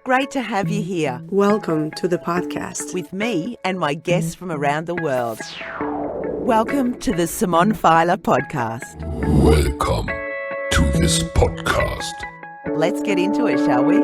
Great to have you here Welcome to the podcast. with me and my guests from around the world. Welcome to the Simone Feiler podcast. Welcome to this podcast. Let's get into it, shall we?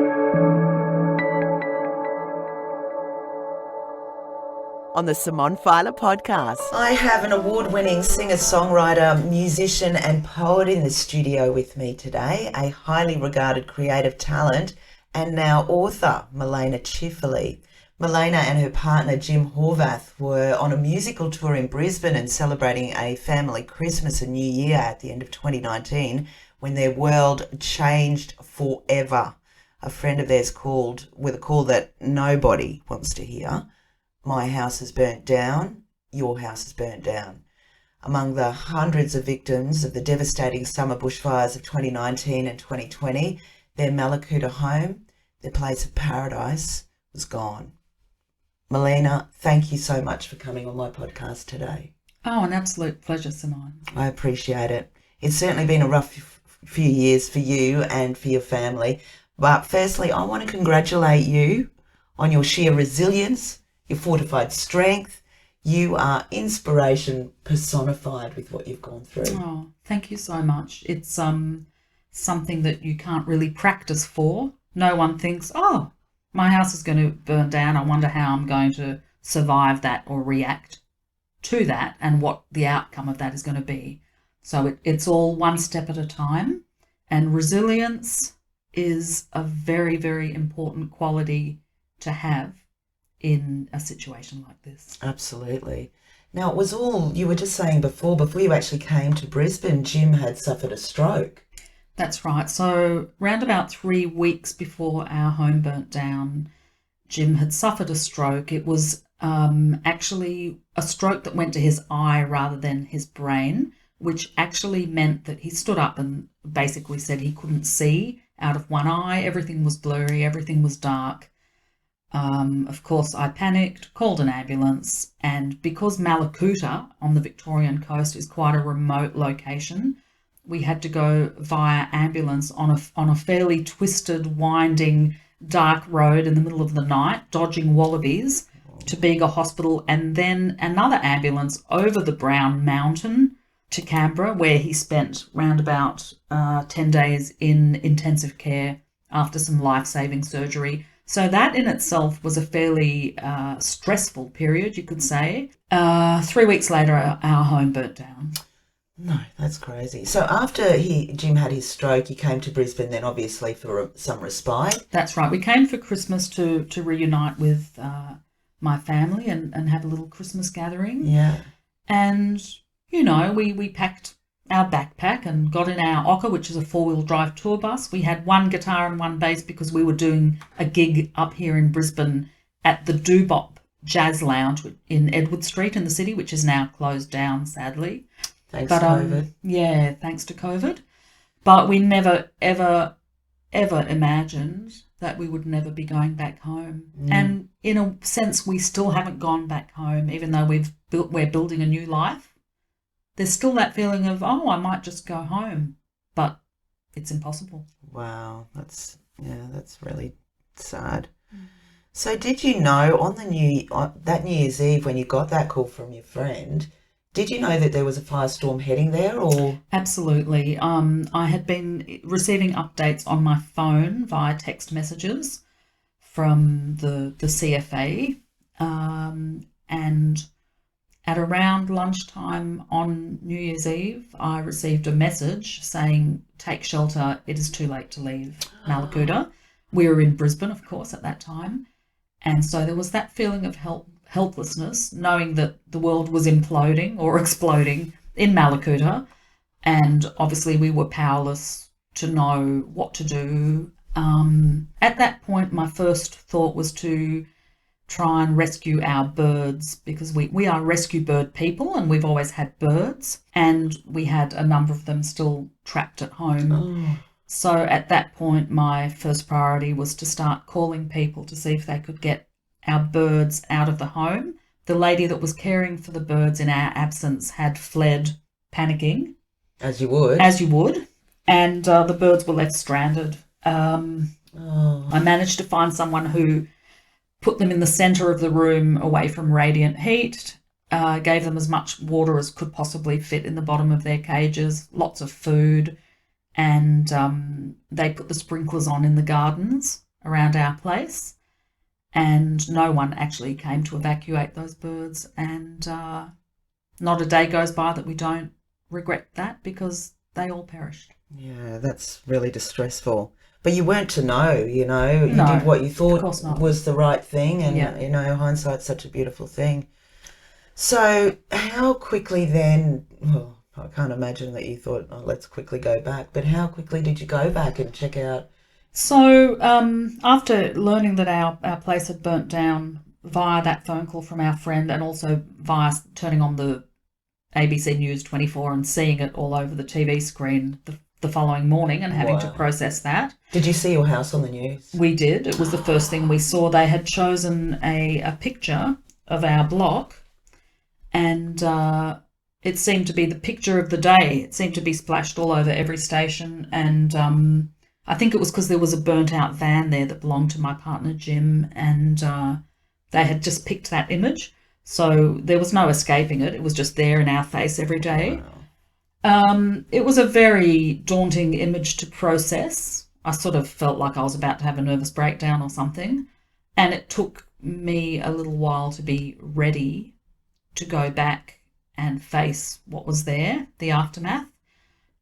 On the Simone Feiler podcast, I have an award-winning singer-songwriter, musician and poet in the studio with me today, a highly regarded creative talent and now author, Milena Cifali. Milena and her partner, Jim Horvath, were on a musical tour in Brisbane and celebrating a family Christmas and New Year at the end of 2019 when their world changed forever. A friend of theirs called with a call that nobody wants to hear. My house is burnt down, your house is burnt down. Among the hundreds of victims of the devastating summer bushfires of 2019 and 2020, their Mallacoota home, their place of paradise, was gone. Milena, thank you so much for coming on my podcast today. Oh, an absolute pleasure, Simone. I appreciate it. It's certainly been a rough few years for you and for your family. But firstly, I want to congratulate you on your sheer resilience, your fortified strength. You are inspiration personified with what you've gone through. Oh, thank you so much. It's something that you can't really practice for. No one thinks, oh, my house is going to burn down. I wonder how I'm going to survive that or react to that and what the outcome of that is going to be. So it's all one step at a time. And resilience is a very, very important quality to have in a situation like this. Absolutely. Now, it was all, you were just saying before you actually came to Brisbane, Jim had suffered a stroke. That's right. So round about 3 weeks before our home burnt down, Jim had suffered a stroke. It was actually a stroke that went to his eye rather than his brain, which actually meant that he stood up and basically said he couldn't see out of one eye. Everything was blurry, everything was dark. Of course, I panicked, called an ambulance, and because Mallacoota on the Victorian coast is quite a remote location, we had to go via ambulance on a fairly twisted, winding, dark road in the middle of the night, dodging wallabies to Bega Hospital, and then another ambulance over the Brown Mountain to Canberra, where he spent round about 10 days in intensive care after some life-saving surgery. So that in itself was a fairly stressful period, you could say. 3 weeks later, our home burnt down. No, that's crazy. So after Jim had his stroke, he came to Brisbane then obviously for some respite. That's right. We came for Christmas to reunite with my family and have a little Christmas gathering. Yeah. And, you know, we packed our backpack and got in our Ocker, which is a 4-wheel drive tour bus. We had one guitar and one bass because we were doing a gig up here in Brisbane at the Doobop Jazz Lounge in Edward Street in the city, which is now closed down, sadly. Thanks to COVID. Yeah, thanks to COVID. But we never, ever, ever imagined that we would never be going back home. And in a sense, we still haven't gone back home, even though we're building a new life. There's still that feeling of, oh, I might just go home, but it's impossible. Wow, that's really sad. So did you know on that New Year's Eve when you got that call from your friend, did you know that there was a firestorm heading there or? Absolutely. I had been receiving updates on my phone via text messages from the CFA, and at around lunchtime on New Year's Eve, I received a message saying, take shelter, it is too late to leave Mallacoota. We were in Brisbane, of course, at that time. And so there was that feeling of helplessness, knowing that the world was imploding or exploding in Mallacoota. And obviously we were powerless to know what to do. At that point, my first thought was to try and rescue our birds because we are rescue bird people and we've always had birds, and we had a number of them still trapped at home. Oh. So at that point, my first priority was to start calling people to see if they could get our birds out of the home. The lady that was caring for the birds in our absence had fled, panicking. As you would. And the birds were left stranded. Oh, I managed to find someone who put them in the centre of the room away from radiant heat, gave them as much water as could possibly fit in the bottom of their cages, lots of food, and they put the sprinklers on in the gardens around our place, and no one actually came to evacuate those birds, and not a day goes by that we don't regret that, because they all perished. Yeah, that's really distressful. But you weren't to know, you know. You No, did what you of course thought not. was the right thing, and, Yeah. you know, hindsight's such a beautiful thing. So how quickly then, well, I can't imagine that you thought, oh, let's quickly go back, but how quickly did you go back and check out? So after learning that our place had burnt down via that phone call from our friend, and also via turning on the ABC News 24 and seeing it all over the TV screen the following morning and having to Wow. process that. Did you see your house on the news? We did. It was the first thing we saw. They had chosen a picture of our block, and it seemed to be the picture of the day. It seemed to be splashed all over every station, and I think it was because there was a burnt out van there that belonged to my partner Jim, and they had just picked that image. So there was no escaping it. It was just there in our face every day. Wow. It was a very daunting image to process. I sort of felt like I was about to have a nervous breakdown or something. And it took me a little while to be ready to go back and face what was there, the aftermath.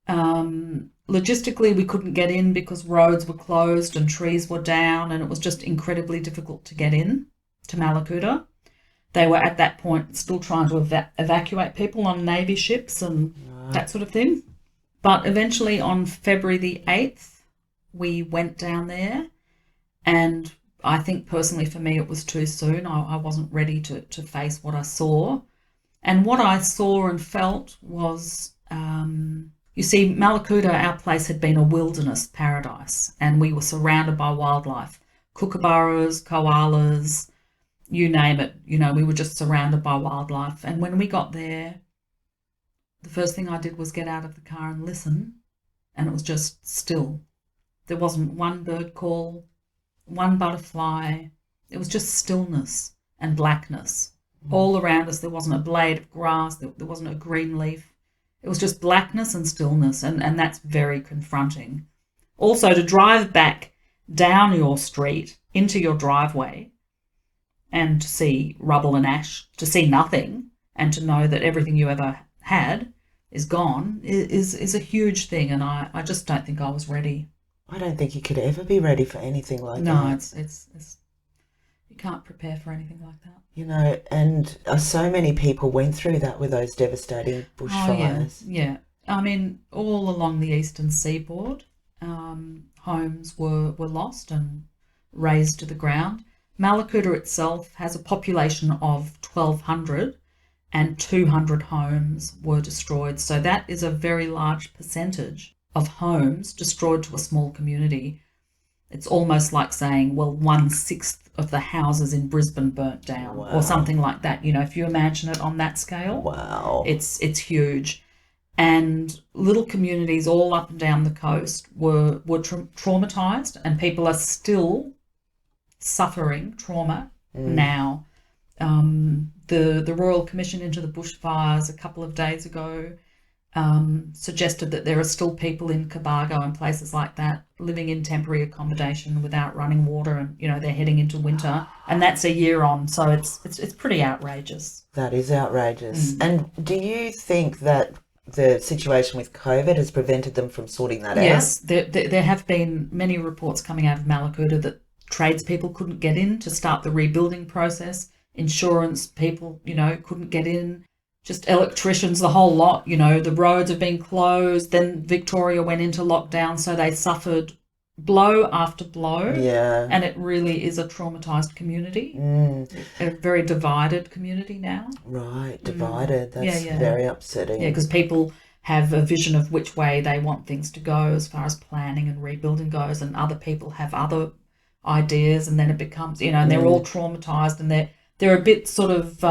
Logistically, we couldn't get in because roads were closed and trees were down, and it was just incredibly difficult to get in to Mallacoota. They were at that point still trying to evacuate people on Navy ships and that sort of thing. But eventually on February the 8th, we went down there, and I think personally for me it was too soon. I wasn't ready to face what I saw. And what I saw and felt was, you see, Mallacoota, our place, had been a wilderness paradise, and we were surrounded by wildlife, kookaburras, koalas, you name it. You know, we were just surrounded by wildlife. And when we got there, the first thing I did was get out of the car and listen, and it was just still. There wasn't one bird call, one butterfly. It was just stillness and blackness. All around us, there wasn't a blade of grass, there wasn't a green leaf. It was just blackness and stillness, and that's very confronting. Also, to drive back down your street into your driveway and to see rubble and ash, to see nothing, and to know that everything you ever had is gone is a huge thing, and I just don't think I was ready. I don't think you could ever be ready for anything like that. No, it's you can't prepare for anything like that. You know, and so many people went through that with those devastating bushfires. Oh, yeah. I mean, all along the eastern seaboard, homes were lost and razed to the ground. Mallacoota itself has a population of 1,200, and 200 homes were destroyed. So that is a very large percentage of homes destroyed to a small community. It's almost like saying, well, 1/6 of the houses in Brisbane burnt down. Wow. Or something like that. You know, if you imagine it on that scale, Wow. it's huge. And little communities all up and down the coast were traumatized, and people are still suffering trauma now. The Royal Commission into the bushfires a couple of days ago suggested that there are still people in Cobargo and places like that living in temporary accommodation without running water, and you know they're heading into winter, and that's a year on. So it's pretty outrageous. That is outrageous. And do you think that the situation with COVID has prevented them from sorting that out? Yes, there have been many reports coming out of Mallacoota that tradespeople couldn't get in to start the rebuilding process. Insurance people, you know, couldn't get in. Just electricians, the whole lot, you know, the roads have been closed. Then Victoria went into lockdown, so they suffered blow after blow. Yeah. And it really is a traumatised community, a very divided community now. Right, divided. That's Yeah. very upsetting. Yeah, because people have a vision of which way they want things to go as far as planning and rebuilding goes, and other people have other ideas, and then it becomes, you know, and they're all traumatised, and they're a bit sort of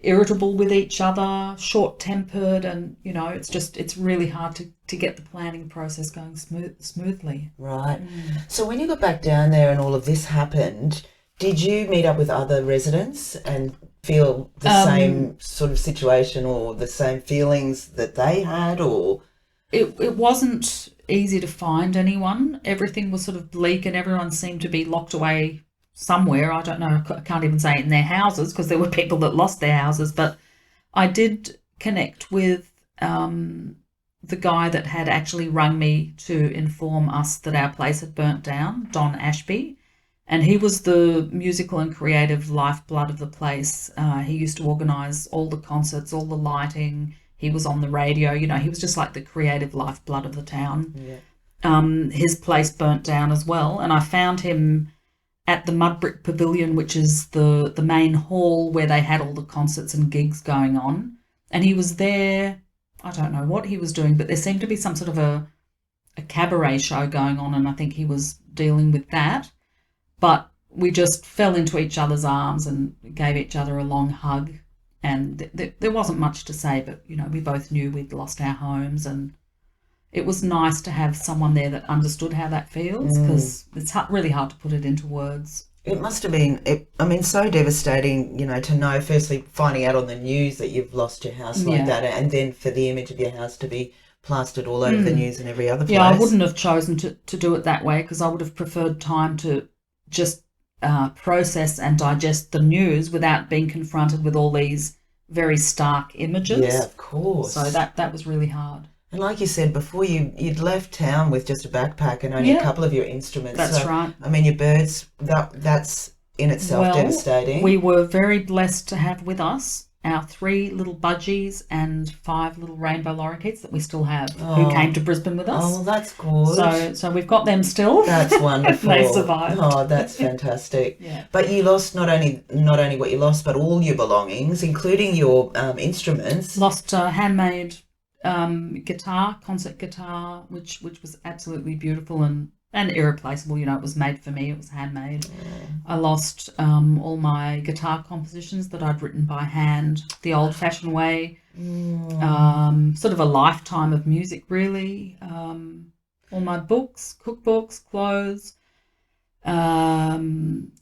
irritable with each other, short-tempered, and, you know, it's really hard to get the planning process going smoothly. Right. So when you got back down there and all of this happened, did you meet up with other residents and feel the same sort of situation or the same feelings that they had, or? It wasn't easy to find anyone. Everything was sort of bleak and everyone seemed to be locked away somewhere. I don't know, I can't even say in their houses because there were people that lost their houses, but I did connect with the guy that had actually rung me to inform us that our place had burnt down, Don Ashby, and he was the musical and creative lifeblood of the place. He used to organise all the concerts, all the lighting. He was on the radio, you know, he was just like the creative lifeblood of the town. Yeah. His place burnt down as well, and I found him at the Mud Brick Pavilion, which is the main hall where they had all the concerts and gigs going on. And he was there, I don't know what he was doing, but there seemed to be some sort of a cabaret show going on, and I think he was dealing with that. But we just fell into each other's arms and gave each other a long hug. And there wasn't much to say, but, you know, we both knew we'd lost our homes, and it was nice to have someone there that understood how that feels, because it's really hard to put it into words. It must have been, so devastating, you know, to know, firstly, finding out on the news that you've lost your house like that, and then for the image of your house to be plastered all over the news and every other place. Yeah, I wouldn't have chosen to do it that way, because I would have preferred time to just process and digest the news without being confronted with all these very stark images. Yeah, of course. So that was really hard. And like you said before, you'd left town with just a backpack and only a couple of your instruments. That's right. I mean, your birds, that's in itself devastating. We were very blessed to have with us our 3 little budgies and 5 little rainbow lorikeets that we still have, who came to Brisbane with us. Oh, that's good. So we've got them still. That's wonderful. They survived. Oh, that's fantastic. Yeah. But you lost not only what you lost, but all your belongings, including your instruments. Lost a handmade guitar, concert guitar, which was absolutely beautiful and irreplaceable. You know, it was made for me. It was handmade. I lost all my guitar compositions that I'd written by hand, the old-fashioned way. Sort of a lifetime of music, really. All my books, cookbooks, clothes,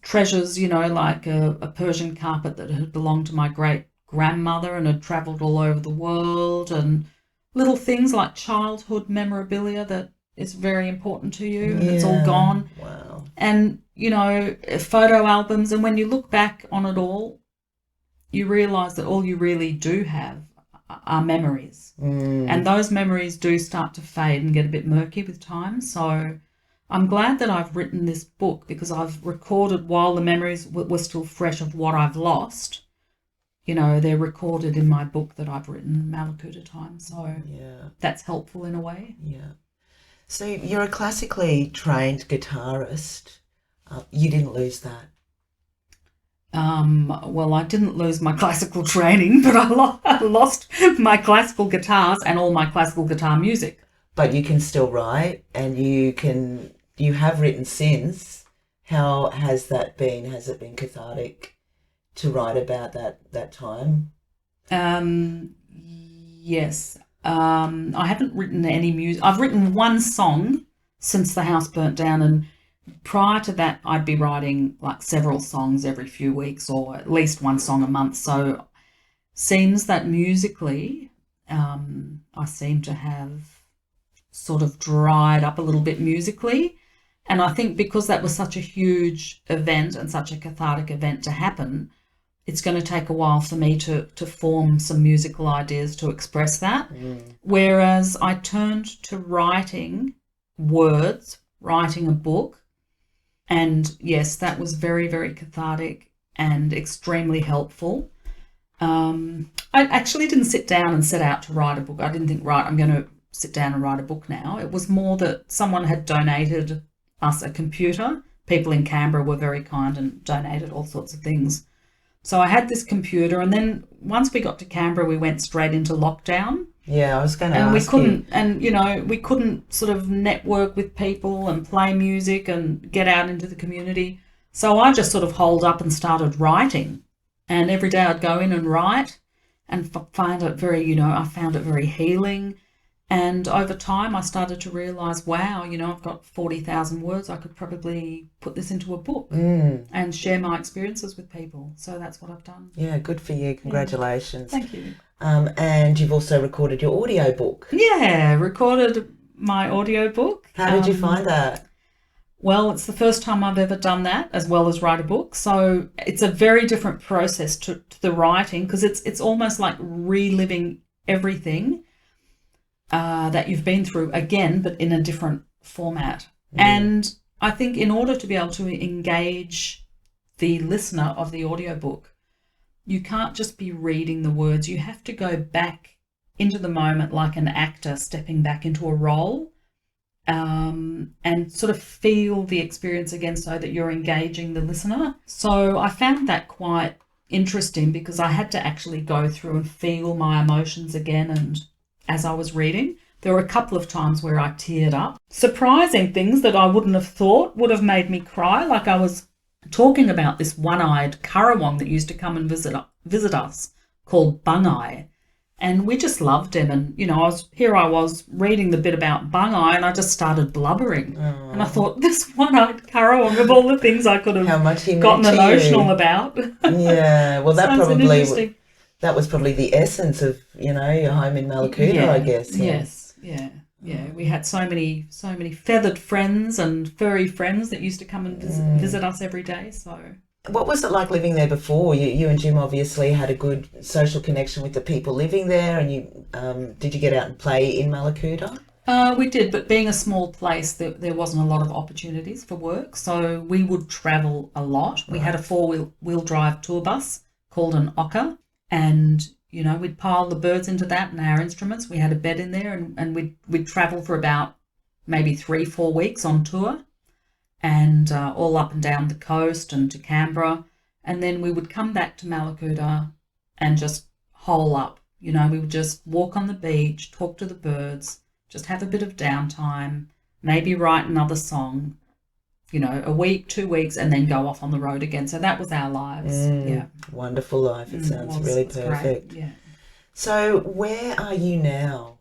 treasures, you know, like a Persian carpet that had belonged to my great-grandmother and had travelled all over the world, and little things like childhood memorabilia that is very important to you, and it's all gone. Wow. And, you know, photo albums, and when you look back on it all, you realise that all you really do have are memories. And those memories do start to fade and get a bit murky with time. So I'm glad that I've written this book, because I've recorded while the memories were still fresh of what I've lost. You know, they're recorded in my book that I've written, Mallacoota Time. So that's helpful in a way. Yeah. So you're a classically trained guitarist. You didn't lose that. Well, I didn't lose my classical training, but I lost my classical guitars and all my classical guitar music. But you can still write, and you have written since. How has that been? Has it been cathartic to write about that time? Yes. I haven't written any music. I've written one song since the house burnt down, and prior to that I'd be writing like several songs every few weeks, or at least one song a month. So seems that musically I seem to have sort of dried up a little bit musically, and I think because that was such a huge event and such a cathartic event to happen, it's going to take a while for me to form some musical ideas to express that. Whereas I turned to writing words, writing a book, and yes, that was very, very cathartic and extremely helpful. I actually didn't sit down and set out to write a book. I didn't think, right, I'm going to sit down and write a book now. It was more that someone had donated us a computer. People in Canberra were very kind and donated all sorts of things. So I had this computer, and then once we got to Canberra, we went straight into lockdown. Yeah, I was going to ask you. And we couldn't, and, you know, we couldn't sort of network with people and play music and get out into the community. So I just sort of holed up and started writing. And every day I'd go in and write and find it very, I found it very healing. And over time I started to realise, wow, I've got 40,000 words. I could probably put this into a book and share my experiences with people. So that's what I've done. Yeah, good for you. Congratulations. Thank you. And you've also recorded your audio book. Yeah, recorded my audio book. How did you find that? Well, it's the first time I've ever done that, as well as write a book. So it's a very different process to the writing, because it's almost like reliving everything that you've been through again, but in a different format. And I think in order to be able to engage the listener of the audiobook, you can't just be reading the words. You have to go back into the moment like an actor stepping back into a role, and sort of feel the experience again so that you're engaging the listener. So I found that quite interesting, because I had to actually go through and feel my emotions again. And as I was reading, there were a couple of times where I teared up. Surprising things that I wouldn't have thought would have made me cry. Like I was talking about this one-eyed currawong that used to come and visit us, called Bungai. And we just loved him. And, I was reading the bit about Bungai, and I just started blubbering. Oh. And I thought, this one-eyed currawong, of all the things I could have gotten emotional about. Yeah, well, that was probably the essence of, your home in Mallacoota, I guess. Yeah. Yes, yeah. We had so many feathered friends and furry friends that used to come and visit us every day, so... What was it like living there before? You and Jim obviously had a good social connection with the people living there, and you did you get out and play in Mallacoota? We did, but being a small place, there wasn't a lot of opportunities for work, so we would travel a lot. We had a four-wheel drive tour bus called an Ocker, and we'd pile the birds into that and our instruments. We had a bed in there, and we'd travel for about maybe 3-4 weeks on tour, and all up and down the coast and to Canberra. And then we would come back to Mallacoota and just hole up. We would just walk on the beach, talk to the birds, just have a bit of downtime, maybe write another song, a week, 2 weeks, and then go off on the road again. So that was our lives. Yeah. Wonderful life. It sounds really perfect. Great. Yeah. So where are you now?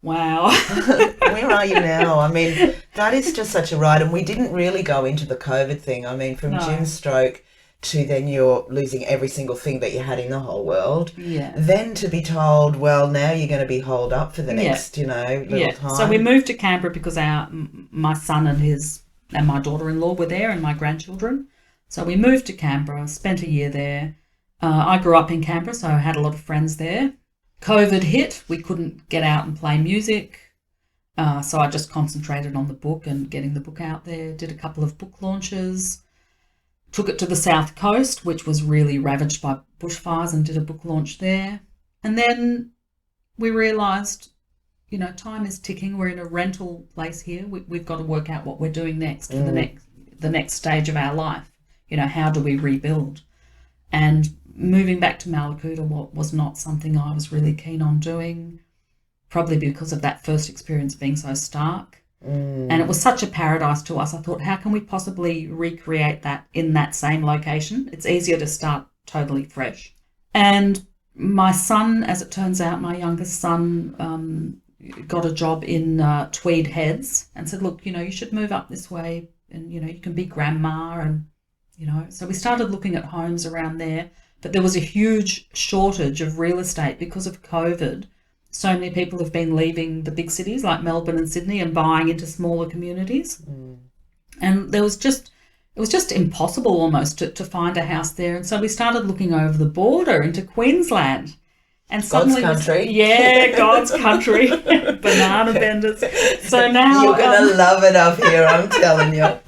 Wow. Where are you now? I mean, that is just such a ride. And we didn't really go into the COVID thing. I mean, from Jim's stroke to then you're losing every single thing that you had in the whole world. Yeah. Then to be told, well, now you're going to be holed up for the next, little time. So we moved to Canberra because my son and my daughter-in-law were there, and my grandchildren. So we moved to Canberra, spent a year there. I grew up in Canberra, so I had a lot of friends there. COVID hit, we couldn't get out and play music, so I just concentrated on the book and getting the book out there, did a couple of book launches, took it to the South Coast, which was really ravaged by bushfires, and did a book launch there. And then we realised, time is ticking. We're in a rental place here. We've got to work out what we're doing next for the next stage of our life. How do we rebuild? And moving back to Mallacoota was not something I was really keen on doing, probably because of that first experience being so stark. And it was such a paradise to us. I thought, how can we possibly recreate that in that same location? It's easier to start totally fresh. And my son, as it turns out, my youngest son, got a job in Tweed Heads and said, look, you should move up this way, and, you can be grandma. And, so we started looking at homes around there. But there was a huge shortage of real estate because of COVID. So many people have been leaving the big cities like Melbourne and Sydney and buying into smaller communities. And it was just impossible almost to find a house there. And so we started looking over the border into Queensland. And suddenly God's country. God's country. Banana vendors. So now you're going to love it up here, I'm telling you.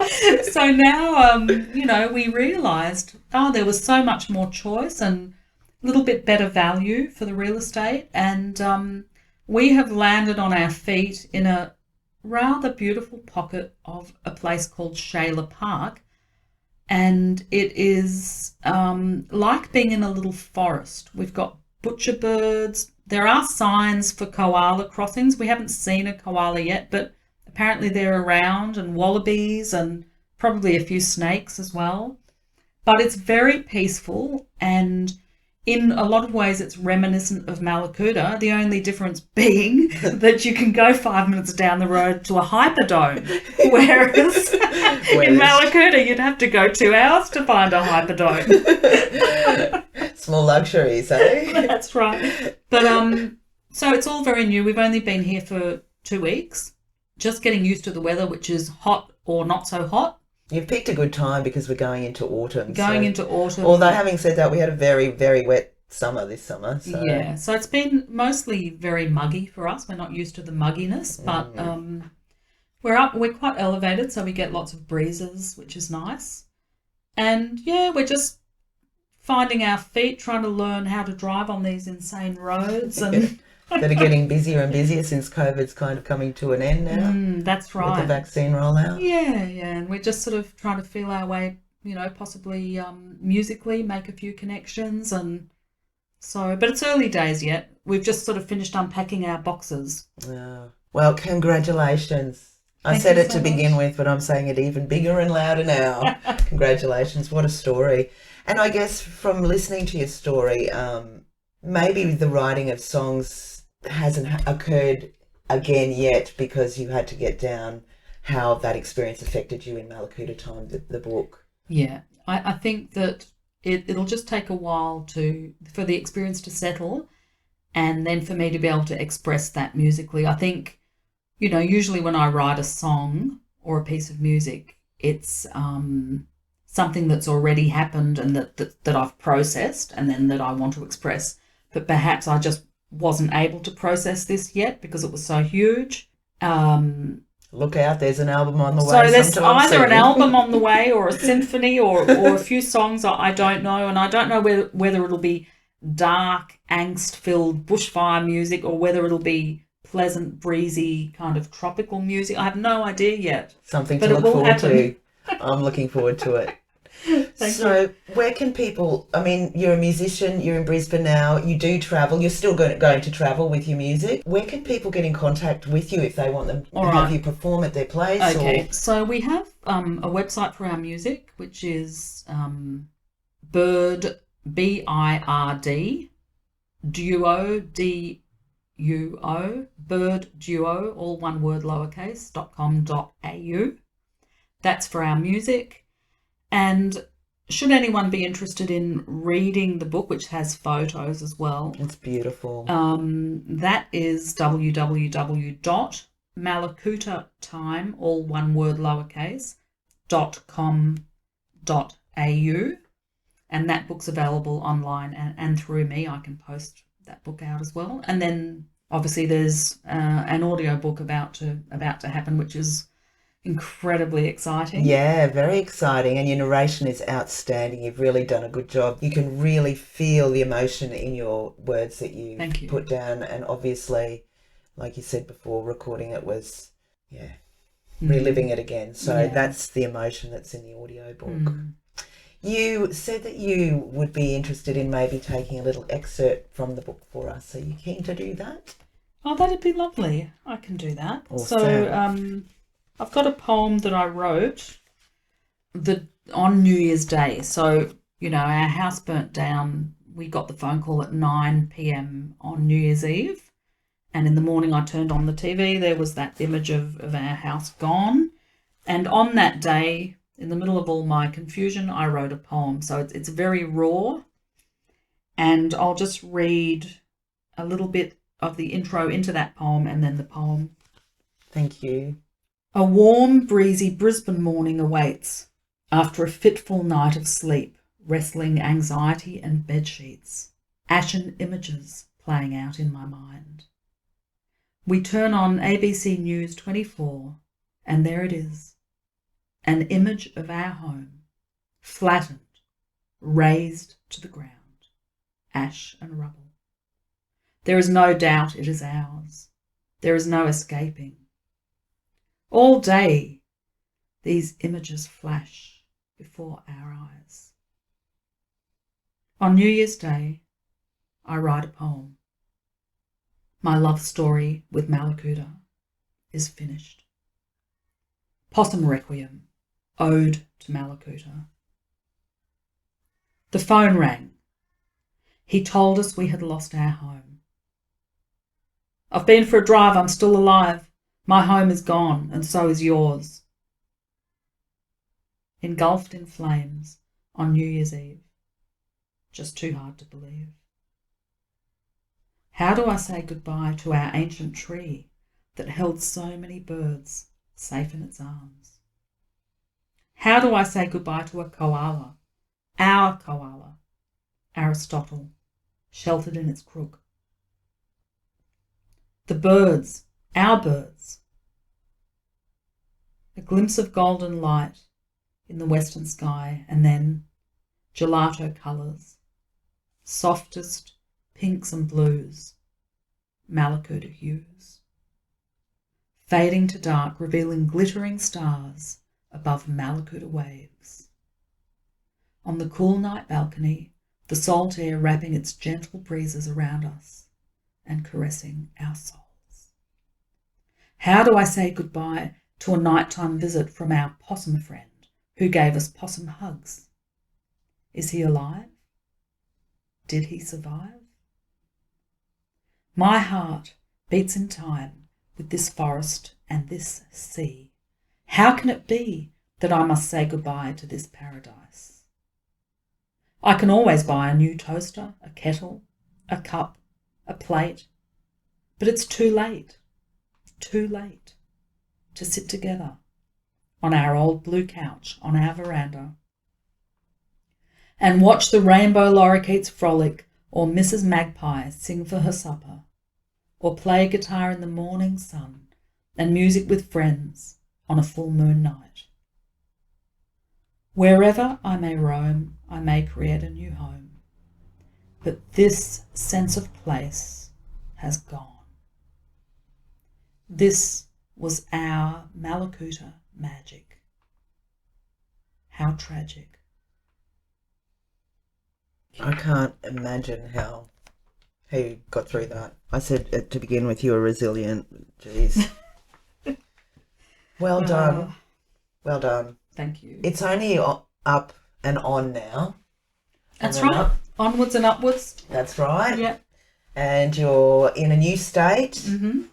So now, we realised, there was so much more choice and a little bit better value for the real estate. And we have landed on our feet in a rather beautiful pocket of a place called Shayla Park. And it is like being in a little forest. We've got butcher birds. There are signs for koala crossings. We haven't seen a koala yet, but apparently they're around, and wallabies, and probably a few snakes as well. but it's very peaceful, and in a lot of ways it's reminiscent of Mallacoota, the only difference being that you can go 5 minutes down the road to a hyperdome, whereas in Mallacoota you'd have to go 2 hours to find a hyperdome. Small luxuries, eh? That's right. But so it's all very new. We've only been here for 2 weeks, just getting used to the weather, which is hot or not so hot. You've picked a good time because we're going into autumn. Into autumn. Although having said that, we had a very, very wet summer this summer. So. Yeah, so it's been mostly very muggy for us. We're not used to the mugginess, but we're quite elevated, so we get lots of breezes, which is nice. And yeah, we're just finding our feet, trying to learn how to drive on these insane roads and that are getting busier and busier since COVID's kind of coming to an end now. That's right. With the vaccine rollout. Yeah, and we're just sort of trying to feel our way, possibly musically, make a few connections. And so, but it's early days yet. We've just sort of finished unpacking our boxes. Well, congratulations. I said it to begin with, but I'm saying it even bigger and louder now. Congratulations. What a story. And I guess from listening to your story, maybe the writing of songs hasn't occurred again yet because you had to get down how that experience affected you in Mallacoota time, the book. Yeah, I think that it'll just take a while for the experience to settle and then for me to be able to express that musically. I think, usually when I write a song or a piece of music, it's something that's already happened and that I've processed and then that I want to express. But perhaps I just wasn't able to process this yet because it was so huge. Look out, there's an album on the way. So there's either an album on the way or a symphony or a few songs I don't know, and I don't know whether it'll be dark, angst-filled bushfire music or whether it'll be pleasant, breezy, kind of tropical music. I have no idea yet. Something to look forward to. I'm looking forward to it. So where can people, you're a musician, you're in Brisbane now, you do travel, you're still going to travel with your music. Where can people get in contact with you if they want them to have you perform at their place? Okay, so we have a website for our music, which is Bird, B-I-R-D, Duo, D-U-O, Bird Duo, all one word lowercase, .com.au. That's for our music. And should anyone be interested in reading the book, which has photos as well, it's beautiful. That is www.Mallacoota, all one word lowercase, .com.au, and that book's available online and through me. I can post that book out as well. And then obviously there's an audio book about to happen, which is incredibly exciting. Yeah, very exciting, and your narration is outstanding. You've really done a good job. You can really feel the emotion in your words that you put down, and obviously, like you said before, recording it was reliving it again. So that's the emotion that's in the audio book. You said that you would be interested in maybe taking a little excerpt from the book for us. Are you keen to do that? Oh, that'd be lovely. I can do that. Awesome. So I've got a poem that I wrote on New Year's Day. So, our house burnt down. We got the phone call at 9 p.m. on New Year's Eve. And in the morning I turned on the TV. There was that image of our house gone. And on that day, in the middle of all my confusion, I wrote a poem. So it's very raw. And I'll just read a little bit of the intro into that poem and then the poem. Thank you. A warm, breezy Brisbane morning awaits after a fitful night of sleep, wrestling anxiety and bedsheets, ashen images playing out in my mind. We turn on ABC News 24 and there it is, an image of our home, flattened, razed to the ground, ash and rubble. There is no doubt it is ours. There is no escaping. All day, these images flash before our eyes. On New Year's Day, I write a poem. My love story with Mallacoota is finished. Possum Requiem, Ode to Mallacoota. The phone rang. He told us we had lost our home. I've been for a drive, I'm still alive. My home is gone, and so is yours. Engulfed in flames on New Year's Eve. Just too hard to believe. How do I say goodbye to our ancient tree that held so many birds safe in its arms? How do I say goodbye to a koala, our koala, Aristotle, sheltered in its crook? The birds, our birds. A glimpse of golden light in the western sky, and then gelato colours, softest pinks and blues, Mallacoota hues, fading to dark, revealing glittering stars above Mallacoota waves. On the cool night balcony, the salt air wrapping its gentle breezes around us and caressing our souls. How do I say goodbye to a nighttime visit from our possum friend who gave us possum hugs? Is he alive? Did he survive? My heart beats in time with this forest and this sea. How can it be that I must say goodbye to this paradise? I can always buy a new toaster, a kettle, a cup, a plate, but it's too late to sit together on our old blue couch on our veranda and watch the rainbow lorikeets frolic, or Mrs. Magpie sing for her supper, or play guitar in the morning sun and music with friends on a full moon night. Wherever I may roam, I may create a new home, but this sense of place has gone. This was our Mallacoota magic. How tragic. I can't imagine how you got through that. I said to begin with, you were resilient. Jeez. Well done. Well done. Thank you. It's only up and on now. That's right. Onwards and upwards. That's right. Yeah. And you're in a new state,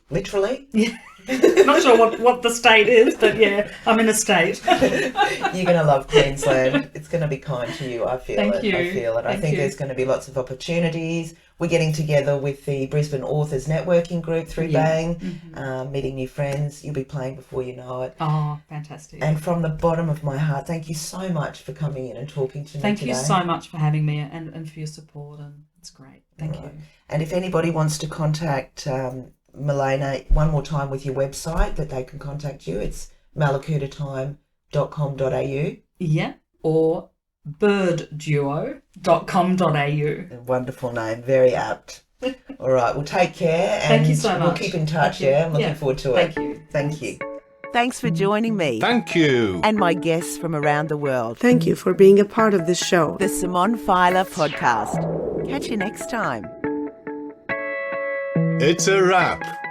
literally. Yeah. Not sure what the state is, but yeah, I'm in a state. You're going to love Queensland. It's going to be kind to you. I feel Thank it. you. I feel it. I think there's going to be lots of opportunities. We're getting together with the Brisbane Authors Networking Group through Bang, meeting new friends. You'll be playing before you know it. Oh, fantastic. And from the bottom of my heart, thank you so much for coming in and talking to me today. Thank you so much for having me and for your support, and it's great. Thank you. And if anybody wants to contact Milena one more time with your website that they can contact you, it's mallacoota.com.au. Yeah, or birdduo.com.au. A wonderful name, very apt. All right, well, take care. And thank you so much. We'll keep in touch, I'm looking forward to it. Thank you. Thank you. Thanks for joining me. Thank you. And my guests from around the world. Thank you for being a part of this show. The Simone Feiler Podcast. Catch you next time. It's a wrap.